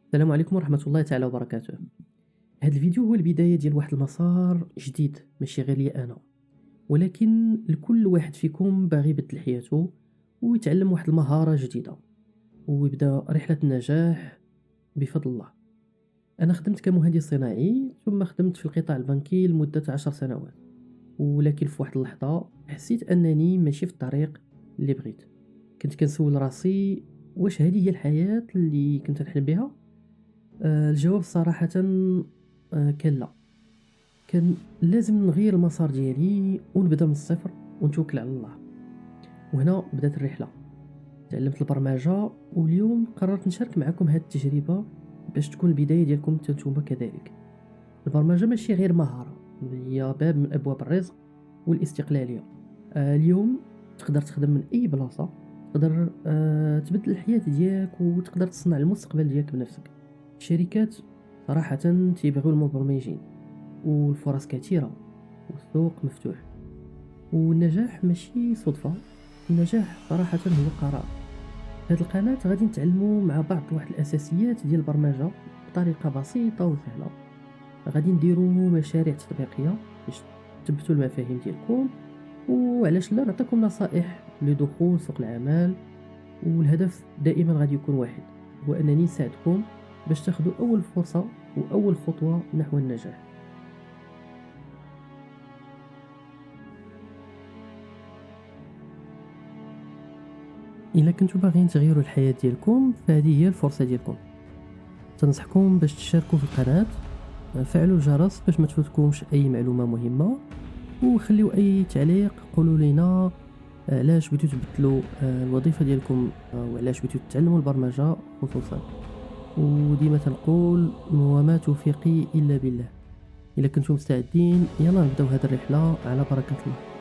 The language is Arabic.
السلام عليكم ورحمة الله تعالى وبركاته. هذا الفيديو هو البداية ديال واحد المسار جديد ماشي غير ليا أنا، ولكن لكل واحد فيكم باغي يبدل حياته ويتعلم واحد المهارة جديدة ويبدا رحلة النجاح بفضل الله. أنا خدمت كمهندس صناعي ثم خدمت في القطاع البنكي لمدة 10 سنوات، ولكن في واحد اللحظة حسيت أنني ماشي في الطريق اللي بغيت. كنت كنسول راسي واش هذه هي الحياة اللي كنت نحلم بها؟ الجواب صراحةً كان لأ، كان لازم نغيّر المسار ديالي ونبدا من الصفر ونتوكل على الله. وهنا بدات الرحلة، تعلمت البرمجة واليوم قررت نشارك معاكم هاد التجربة باش تكون البداية ديالكم حتى نتوما كذلك. البرمجة ماشي غير مهارة، هي باب من أبواب الرزق والاستقلالية. اليوم تقدر تخدم من أي بلاصة، تقدر تبدل الحياة ديالك وتقدر تصنع المستقبل ديالك بنفسك. الشركات صراحةً تيبغيو المبرمجين والفرص كثيرة والسوق مفتوح، والنجاح ماشي صدفة، النجاح صراحةً هو قرار. في هاد القناة غادي نتعلموا مع بعض واحد الأساسيات ديال البرمجة بطريقة بسيطة وسهلة. غادي نديروا مشاريع تطبيقية باش تثبتوا المفاهيم ديالكم، وعلاش لا نعطيكم نصائح لدخول سوق العمل. والهدف دائما غادي يكون واحد، هو أنني نساعدكم باش تاخدوا أول فرصة وأول خطوة نحو النجاح. إلا كنتو باغيين تغيروا الحياة ديالكم فهذه هي الفرصة ديالكم. تنصحكم باش تشاركوا في القناة، فعلوا الجرس باش ما تفوتكمش أي معلومة مهمة، وخليو أي تعليق قولوا لينا علاش بغيتو تبدلوا الوظيفة ديالكم، وعلاش بغيتو تتعلموا البرمجة خصوصا. وديما تنقول وما توفيقي إلا بالله. إلا كنتم مستعدين يلا نبداو هذه الرحلة على بركة الله.